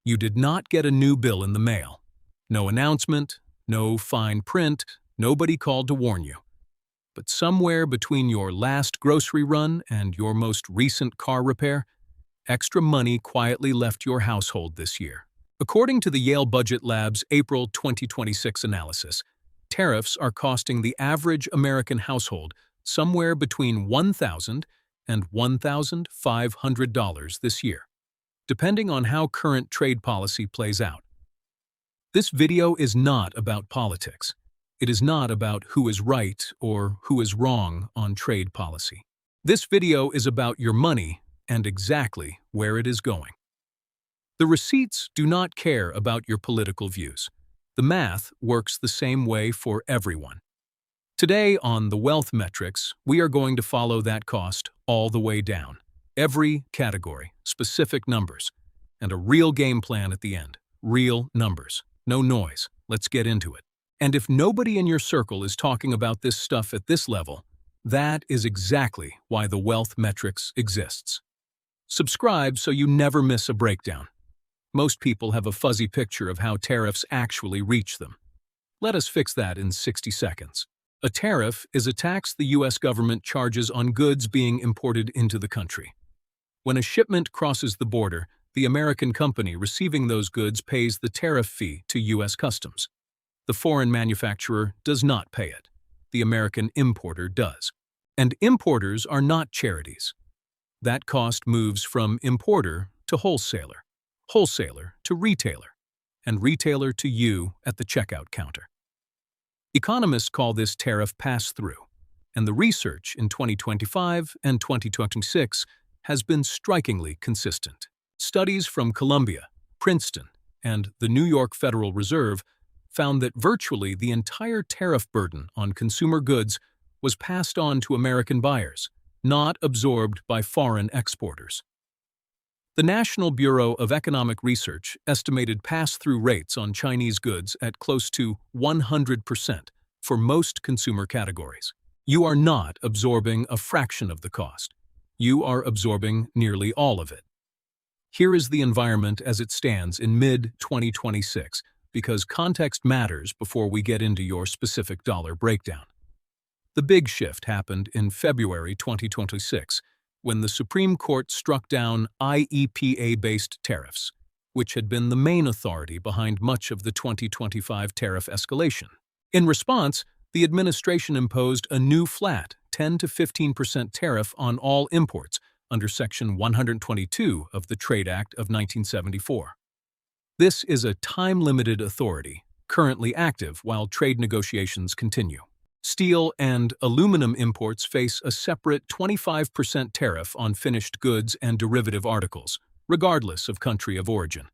You did not get a new bill in the mail. No announcement, no fine print, nobody called to warn you. But somewhere between your last grocery run and your most recent car repair, extra money quietly left your household this year. According to the Yale Budget Lab's April 2026 analysis, tariffs are costing the average American household somewhere between $1,000 and $1,500 this year, depending on how current trade policy plays out. This video is not about politics. It is not about who is right or who is wrong on trade policy. This video is about your money and exactly where it is going. The receipts do not care about your political views. The math works the same way for everyone. Today on The Wealth Metrics, we are going to follow that cost all the way down. Every category, specific numbers, and a real game plan at the end. Real numbers. No noise. Let's get into it. And if nobody in your circle is talking about this stuff at this level, that is exactly why The Wealth Metrics exists. Subscribe so you never miss a breakdown. Most people have a fuzzy picture of how tariffs actually reach them. Let us fix that in 60 seconds. A tariff is a tax the U.S. government charges on goods being imported into the country. When a shipment crosses the border, the American company receiving those goods pays the tariff fee to U.S. Customs. The foreign manufacturer does not pay it. The American importer does. And importers are not charities. That cost moves from importer to wholesaler, wholesaler to retailer, and retailer to you at the checkout counter. Economists call this tariff pass-through, and the research in 2025 and 2026 has been strikingly consistent. Studies from Columbia, Princeton, and the New York Federal Reserve found that virtually the entire tariff burden on consumer goods was passed on to American buyers, not absorbed by foreign exporters. The National Bureau of Economic Research estimated pass-through rates on Chinese goods at close to 100% for most consumer categories. You are not absorbing a fraction of the cost. You are absorbing nearly all of it. Here is the environment as it stands in mid-2026, because context matters before we get into your specific dollar breakdown. The big shift happened in February 2026, when the Supreme Court struck down IEEPA-based tariffs, which had been the main authority behind much of the 2025 tariff escalation. In response, the administration imposed a new flat 10 to 15% tariff on all imports under Section 122 of the Trade Act of 1974. This is a time-limited authority, currently active while trade negotiations continue. Steel and aluminum imports face a separate 25% tariff on finished goods and derivative articles, regardless of country of origin.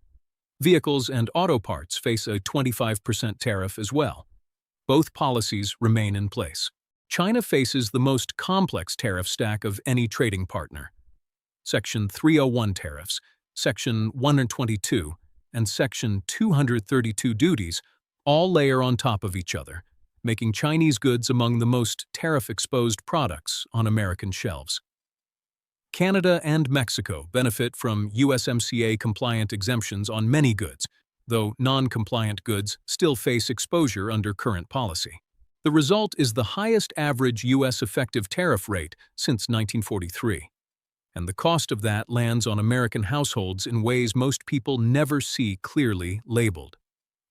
Vehicles and auto parts face a 25% tariff as well. Both policies remain in place. China faces the most complex tariff stack of any trading partner. Section 301 tariffs, Section 122, and Section 232 duties all layer on top of each other, making Chinese goods among the most tariff-exposed products on American shelves. Canada and Mexico benefit from USMCA-compliant exemptions on many goods, though non-compliant goods still face exposure under current policy. The result is the highest average U.S. effective tariff rate since 1943. And the cost of that lands on American households in ways most people never see clearly labeled.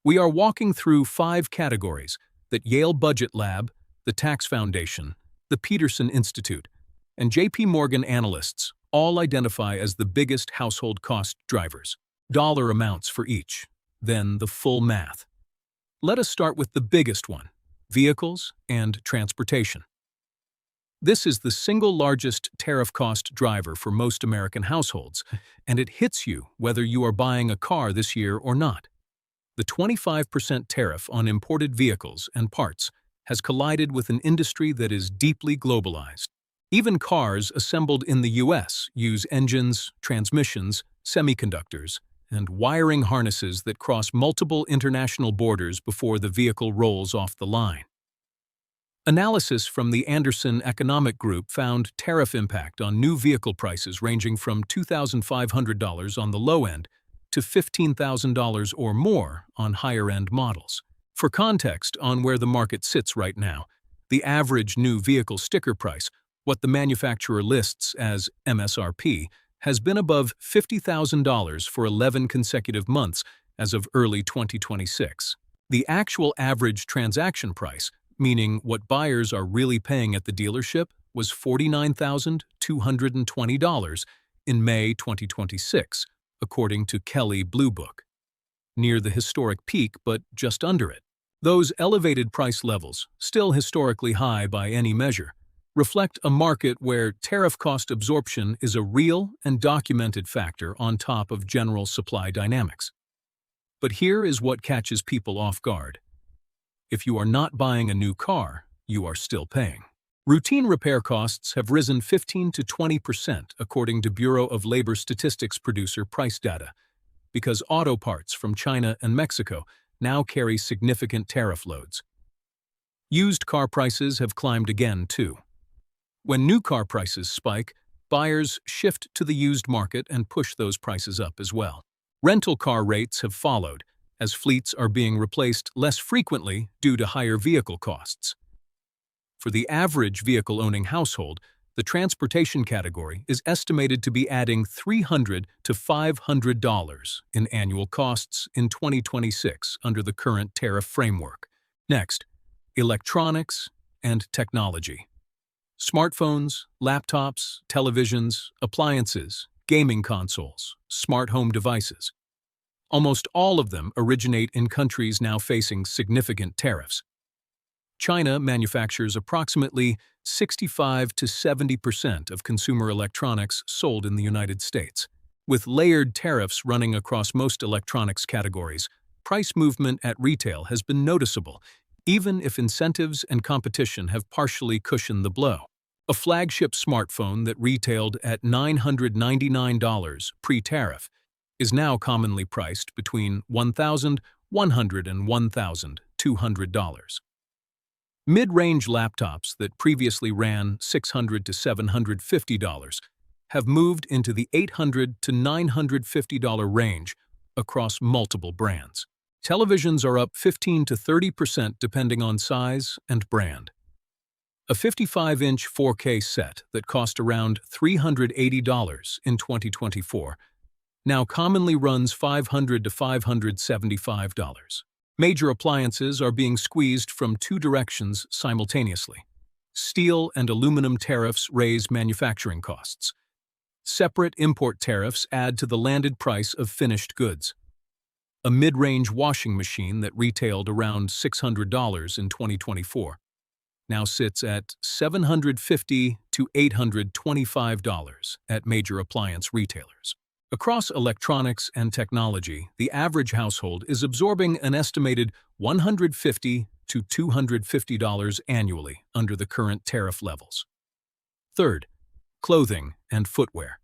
We are walking through 5 categories that Yale Budget Lab, the Tax Foundation, the Peterson Institute, and J.P. Morgan analysts all identify as the biggest household cost drivers. Dollar amounts for each, then the full math. Let us start with the biggest one: vehicles and transportation. This is the single largest tariff cost driver for most American households, and it hits you whether you are buying a car this year or not. The 25% tariff on imported vehicles and parts has collided with an industry that is deeply globalized. Even cars assembled in the U.S. use engines, transmissions, semiconductors, and wiring harnesses that cross multiple international borders before the vehicle rolls off the line. Analysis from the Anderson Economic Group found tariff impact on new vehicle prices ranging from $2,500 on the low end to $15,000 or more on higher-end models. For context on where the market sits right now, the average new vehicle sticker price, what the manufacturer lists as MSRP, has been above $50,000 for 11 consecutive months as of early 2026. The actual average transaction price, meaning what buyers are really paying at the dealership, was $49,220 in May 2026, according to Kelley Blue Book. Near the historic peak, but just under it. Those elevated price levels, still historically high by any measure, reflect a market where tariff cost absorption is a real and documented factor on top of general supply dynamics. But here is what catches people off guard. If you are not buying a new car, you are still paying. Routine repair costs have risen 15 to 20% according to Bureau of Labor Statistics producer price data, because auto parts from China and Mexico now carry significant tariff loads. Used car prices have climbed again, too. When new car prices spike, buyers shift to the used market and push those prices up as well. Rental car rates have followed, as fleets are being replaced less frequently due to higher vehicle costs. For the average vehicle-owning household, the transportation category is estimated to be adding $300 to $500 in annual costs in 2026 under the current tariff framework. Next, electronics and technology. Smartphones, laptops, televisions, appliances, gaming consoles, smart home devices. Almost all of them originate in countries now facing significant tariffs. China manufactures approximately 65 to 70% of consumer electronics sold in the United States. With layered tariffs running across most electronics categories, price movement at retail has been noticeable, even if incentives and competition have partially cushioned the blow. A flagship smartphone that retailed at $999 pre-tariff is now commonly priced between $1,100 and $1,200. Mid-range laptops that previously ran $600 to $750 have moved into the $800 to $950 range across multiple brands. Televisions are up 15 to 30% depending on size and brand. A 55-inch 4K set that cost around $380 in 2024 now commonly runs $500 to $575. Major appliances are being squeezed from two directions simultaneously. Steel and aluminum tariffs raise manufacturing costs. Separate import tariffs add to the landed price of finished goods. A mid-range washing machine that retailed around $600 in 2024 now sits at $750 to $825 at major appliance retailers. Across electronics and technology, the average household is absorbing an estimated $150 to $250 annually under the current tariff levels. Third, clothing and footwear.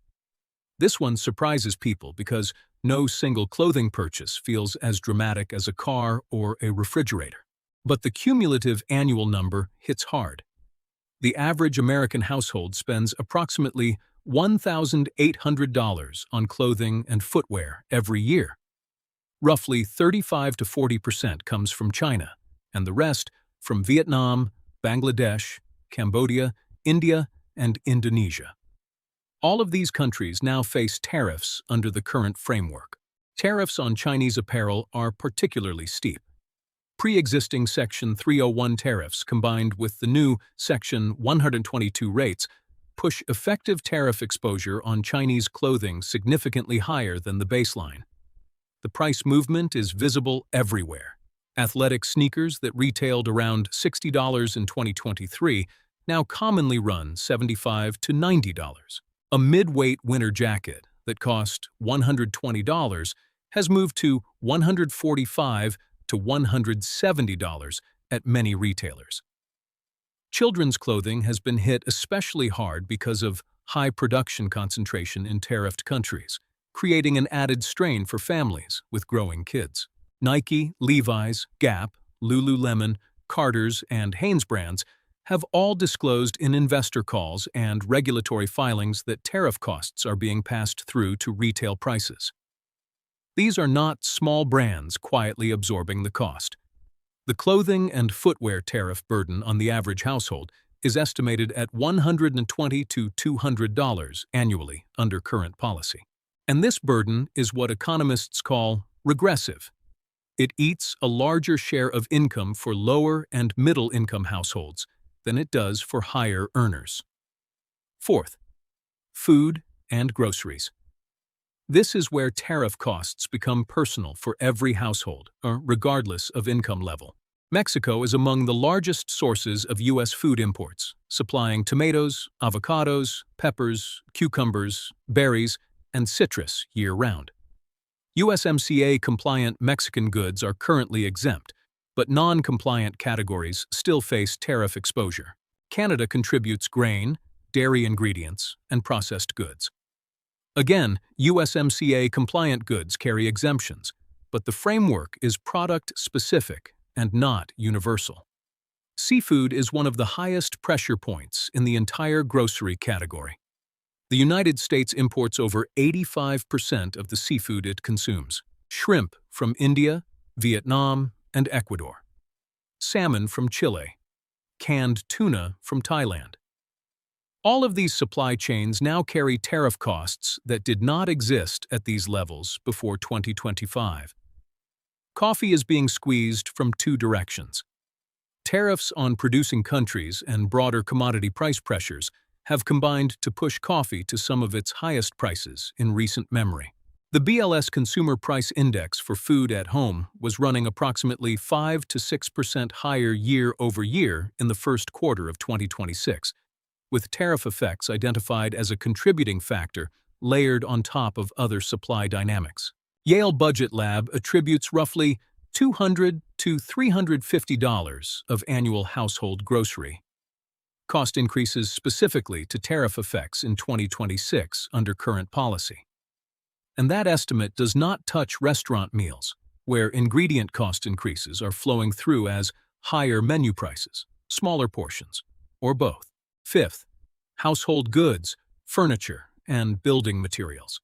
This one surprises people because no single clothing purchase feels as dramatic as a car or a refrigerator. But the cumulative annual number hits hard. The average American household spends approximately $1,800 on clothing and footwear every year. Roughly 35 to 40% comes from China, and the rest from Vietnam, Bangladesh, Cambodia, India, and Indonesia. All of these countries now face tariffs under the current framework. Tariffs on Chinese apparel are particularly steep. Pre-existing Section 301 tariffs combined with the new Section 122 rates push effective tariff exposure on Chinese clothing significantly higher than the baseline. The price movement is visible everywhere. Athletic sneakers that retailed around $60 in 2023 now commonly run $75 to $90. A mid-weight winter jacket that cost $120 has moved to $145 to $170 at many retailers. Children's clothing has been hit especially hard because of high production concentration in tariffed countries, creating an added strain for families with growing kids. Nike, Levi's, Gap, Lululemon, Carter's, and Hanes brands have all disclosed in investor calls and regulatory filings that tariff costs are being passed through to retail prices. These are not small brands quietly absorbing the cost. The clothing and footwear tariff burden on the average household is estimated at $120 to $200 annually under current policy. And this burden is what economists call regressive. It eats a larger share of income for lower and middle-income households than it does for higher earners. Fourth, food and groceries. This is where tariff costs become personal for every household, regardless of income level. Mexico is among the largest sources of U.S. food imports, supplying tomatoes, avocados, peppers, cucumbers, berries, and citrus year-round. USMCA-compliant Mexican goods are currently exempt, but non-compliant categories still face tariff exposure. Canada contributes grain, dairy ingredients, and processed goods. Again, USMCA-compliant goods carry exemptions, but the framework is product-specific and not universal. Seafood is one of the highest pressure points in the entire grocery category. The United States imports over 85% of the seafood it consumes. Shrimp from India, Vietnam, and Ecuador. Salmon from Chile. Canned tuna from Thailand. All of these supply chains now carry tariff costs that did not exist at these levels before 2025. Coffee is being squeezed from two directions. Tariffs on producing countries and broader commodity price pressures have combined to push coffee to some of its highest prices in recent memory. The BLS Consumer Price Index for food at home was running approximately 5 to 6% higher year-over-year in the first quarter of 2026, with tariff effects identified as a contributing factor layered on top of other supply dynamics. Yale Budget Lab attributes roughly $200 to $350 of annual household grocery cost increases specifically to tariff effects in 2026 under current policy. And that estimate does not touch restaurant meals, where ingredient cost increases are flowing through as higher menu prices, smaller portions, or both. Fifth, household goods, furniture, and building materials.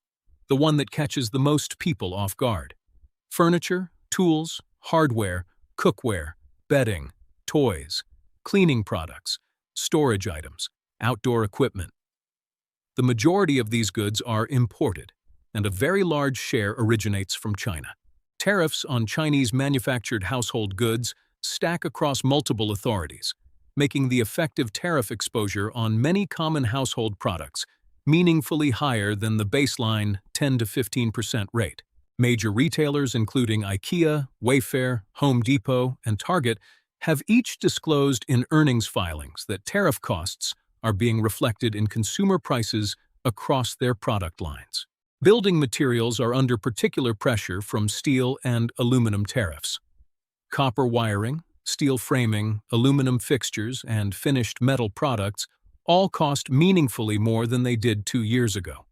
The one that catches the most people off guard. Furniture, tools, hardware, cookware, bedding, toys, cleaning products, storage items, outdoor equipment. The majority of these goods are imported, and a very large share originates from China. Tariffs on Chinese manufactured household goods stack across multiple authorities, making the effective tariff exposure on many common household products meaningfully higher than the baseline 10 to 15% rate. Major retailers including IKEA, Wayfair, Home Depot, and Target have each disclosed in earnings filings that tariff costs are being reflected in consumer prices across their product lines. Building materials are under particular pressure from steel and aluminum tariffs. Copper wiring, steel framing, aluminum fixtures, and finished metal products all cost meaningfully more than they did 2 years ago.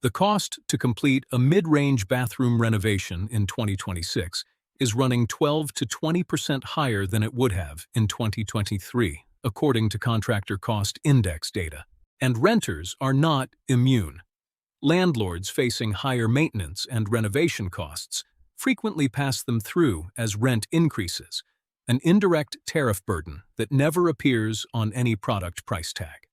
The cost to complete a mid-range bathroom renovation in 2026 is running 12 to 20% higher than it would have in 2023, according to Contractor Cost Index data. And renters are not immune. Landlords facing higher maintenance and renovation costs frequently pass them through as rent increases, an indirect tariff burden that never appears on any product price tag.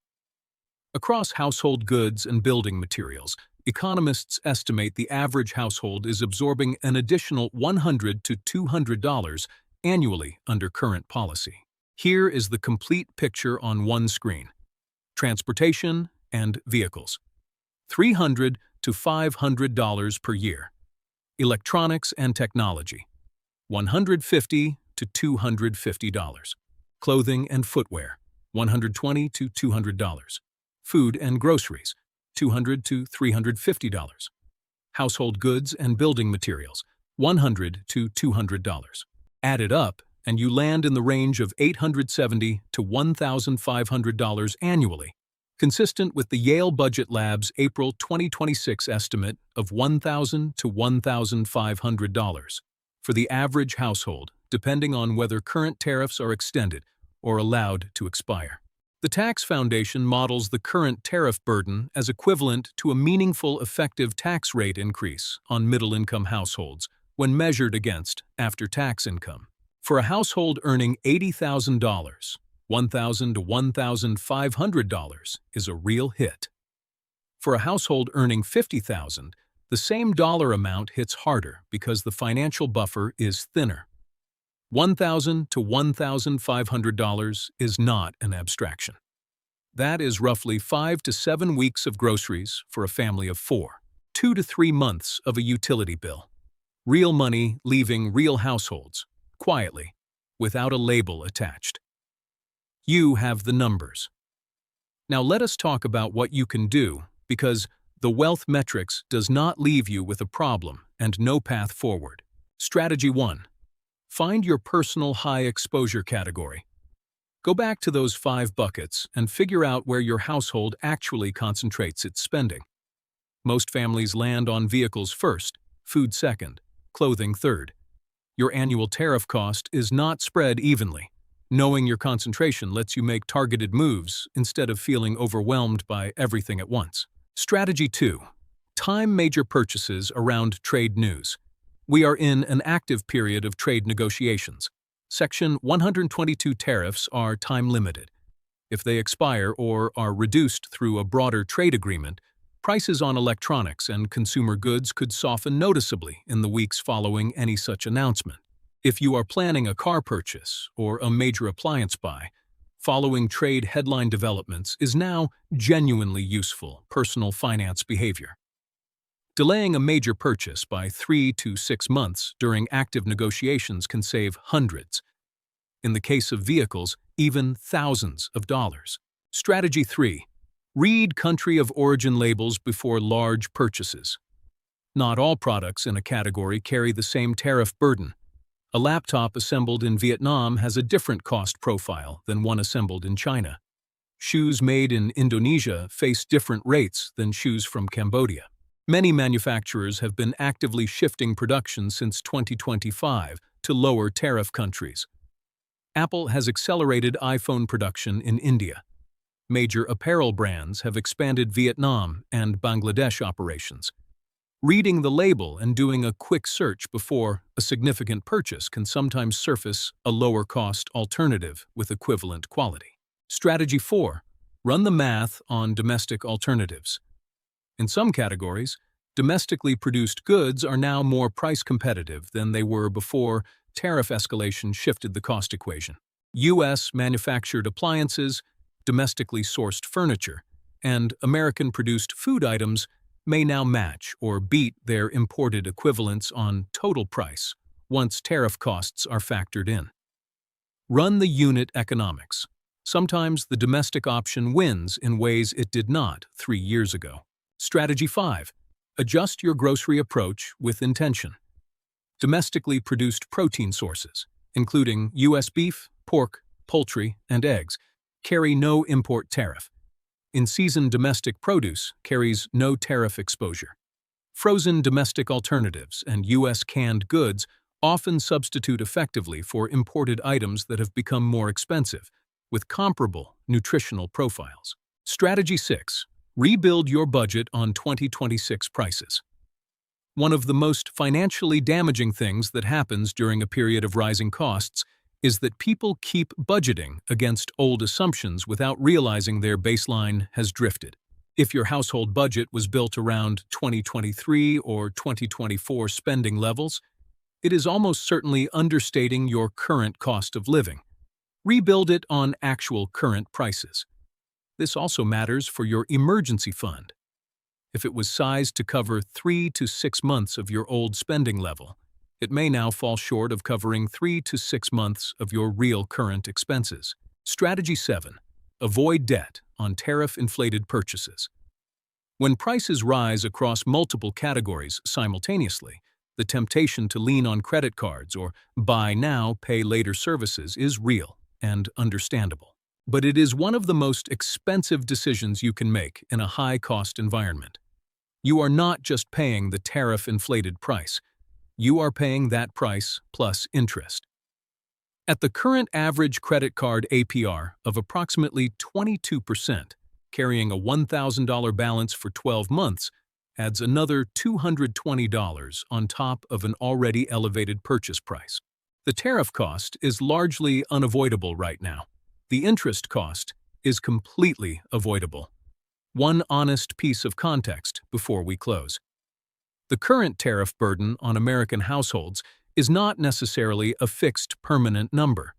Across household goods and building materials, economists estimate the average household is absorbing an additional $100 to $200 annually under current policy. Here is the complete picture on one screen. Transportation and vehicles. $300 to $500 per year. Electronics and technology. $150 to $250. Clothing and footwear. $120 to $200. Food and groceries. $200 to $350. Household goods and building materials, $100 to $200. Add it up, and you land in the range of $870 to $1,500 annually, consistent with the Yale Budget Lab's April 2026 estimate of $1,000 to $1,500 for the average household, depending on whether current tariffs are extended or allowed to expire. The Tax Foundation models the current tariff burden as equivalent to a meaningful effective tax rate increase on middle-income households when measured against after-tax income. For a household earning $80,000, $1,000 to $1,500 is a real hit. For a household earning $50,000, the same dollar amount hits harder because the financial buffer is thinner. $1,000 to $1,500 is not an abstraction. That is roughly 5 to 7 weeks of groceries for a family of 4, 2 to 3 months of a utility bill. Real money leaving real households, quietly, without a label attached. You have the numbers. Now let us talk about what you can do, because the wealth metrics does not leave you with a problem and no path forward. Strategy 1. Find your personal high-exposure category. Go back to those 5 buckets and figure out where your household actually concentrates its spending. Most families land on vehicles first, food second, clothing third. Your annual tariff cost is not spread evenly. Knowing your concentration lets you make targeted moves instead of feeling overwhelmed by everything at once. Strategy 2. Time major purchases around trade news. We are in an active period of trade negotiations. Section 122 tariffs are time-limited. If they expire or are reduced through a broader trade agreement, prices on electronics and consumer goods could soften noticeably in the weeks following any such announcement. If you are planning a car purchase or a major appliance buy, following trade headline developments is now genuinely useful personal finance behavior. Delaying a major purchase by 3 to 6 months during active negotiations can save hundreds. In the case of vehicles, even thousands of dollars. Strategy 3. Read country of origin labels before large purchases. Not all products in a category carry the same tariff burden. A laptop assembled in Vietnam has a different cost profile than one assembled in China. Shoes made in Indonesia face different rates than shoes from Cambodia. Many manufacturers have been actively shifting production since 2025 to lower tariff countries. Apple has accelerated iPhone production in India. Major apparel brands have expanded Vietnam and Bangladesh operations. Reading the label and doing a quick search before a significant purchase can sometimes surface a lower-cost alternative with equivalent quality. Strategy 4. Run the math on domestic alternatives. In some categories, domestically produced goods are now more price competitive than they were before tariff escalation shifted the cost equation. U.S. manufactured appliances, domestically sourced furniture, and American-produced food items may now match or beat their imported equivalents on total price once tariff costs are factored in. Run the unit economics. Sometimes the domestic option wins in ways it did not 3 years ago. Strategy 5. Adjust your grocery approach with intention. Domestically produced protein sources, including U.S. beef, pork, poultry, and eggs, carry no import tariff. In-season domestic produce carries no tariff exposure. Frozen domestic alternatives and U.S. canned goods often substitute effectively for imported items that have become more expensive, with comparable nutritional profiles. Strategy 6. Rebuild your budget on 2026 prices. One of the most financially damaging things that happens during a period of rising costs is that people keep budgeting against old assumptions without realizing their baseline has drifted. If your household budget was built around 2023 or 2024 spending levels, it is almost certainly understating your current cost of living. Rebuild it on actual current prices. This also matters for your emergency fund. If it was sized to cover 3 to 6 months of your old spending level, it may now fall short of covering 3 to 6 months of your real current expenses. Strategy 7. Avoid debt on tariff-inflated purchases. When prices rise across multiple categories simultaneously, the temptation to lean on credit cards or buy now, pay later services is real and understandable. But it is one of the most expensive decisions you can make in a high-cost environment. You are not just paying the tariff-inflated price. You are paying that price plus interest. At the current average credit card APR of approximately 22%, carrying a $1,000 balance for 12 months adds another $220 on top of an already elevated purchase price. The tariff cost is largely unavoidable right now. The interest cost is completely avoidable. One honest piece of context before we close. The current tariff burden on American households is not necessarily a fixed permanent number.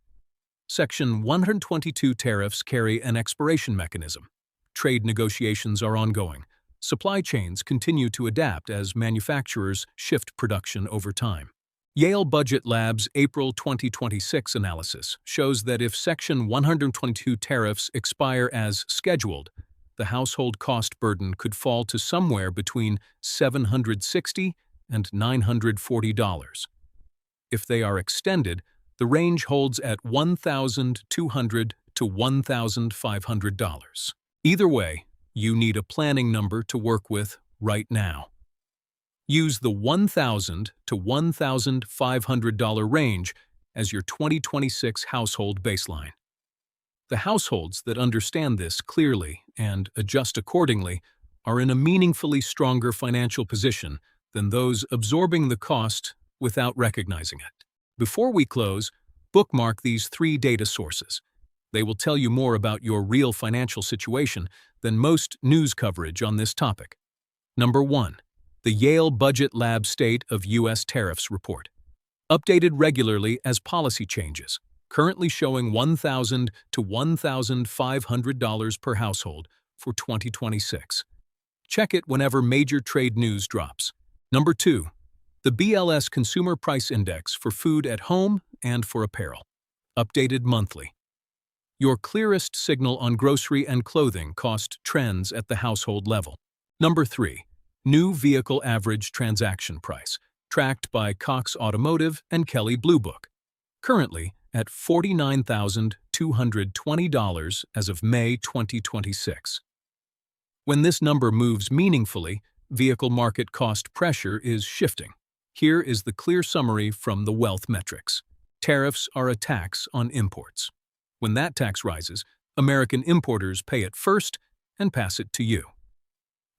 Section 122 tariffs carry an expiration mechanism. Trade negotiations are ongoing. Supply chains continue to adapt as manufacturers shift production over time. Yale Budget Lab's April 2026 analysis shows that if Section 122 tariffs expire as scheduled, the household cost burden could fall to somewhere between $760 and $940. If they are extended, the range holds at $1,200 to $1,500. Either way, you need a planning number to work with right now. Use the $1,000 to $1,500 range as your 2026 household baseline. The households that understand this clearly and adjust accordingly are in a meaningfully stronger financial position than those absorbing the cost without recognizing it. Before we close, bookmark these 3 data sources. They will tell you more about your real financial situation than most news coverage on this topic. Number 1. The Yale Budget Lab State of U.S. Tariffs Report. Updated regularly as policy changes, currently showing $1,000 to $1,500 per household for 2026. Check it whenever major trade news drops. Number 2. The BLS Consumer Price Index for food at home and for apparel. Updated monthly. Your clearest signal on grocery and clothing cost trends at the household level. Number 3. New Vehicle Average Transaction Price, tracked by Cox Automotive and Kelley Blue Book. Currently at $49,220 as of May 2026. When this number moves meaningfully, vehicle market cost pressure is shifting. Here is the clear summary from the wealth metrics. Tariffs are a tax on imports. When that tax rises, American importers pay it first and pass it to you.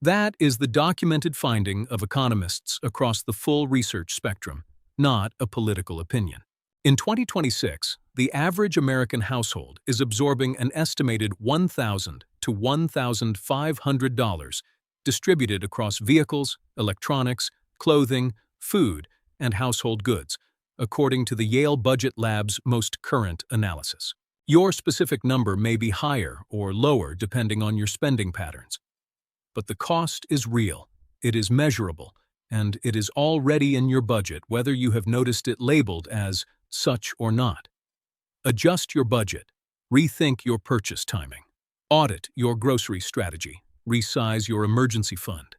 That is the documented finding of economists across the full research spectrum, not a political opinion. In 2026, the average American household is absorbing an estimated $1,000 to $1,500 distributed across vehicles, electronics, clothing, food, and household goods, according to the Yale Budget Lab's most current analysis. Your specific number may be higher or lower depending on your spending patterns. But the cost is real, it is measurable, and it is already in your budget whether you have noticed it labeled as such or not. Adjust your budget, rethink your purchase timing, audit your grocery strategy, resize your emergency fund.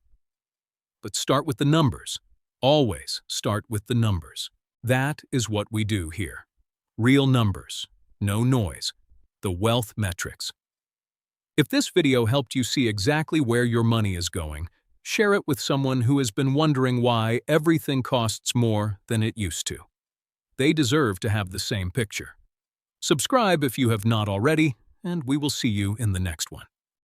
But start with the numbers. Always start with the numbers. That is what we do here. Real numbers, no noise, the wealth metrics. If this video helped you see exactly where your money is going, share it with someone who has been wondering why everything costs more than it used to. They deserve to have the same picture. Subscribe if you have not already, and we will see you in the next one.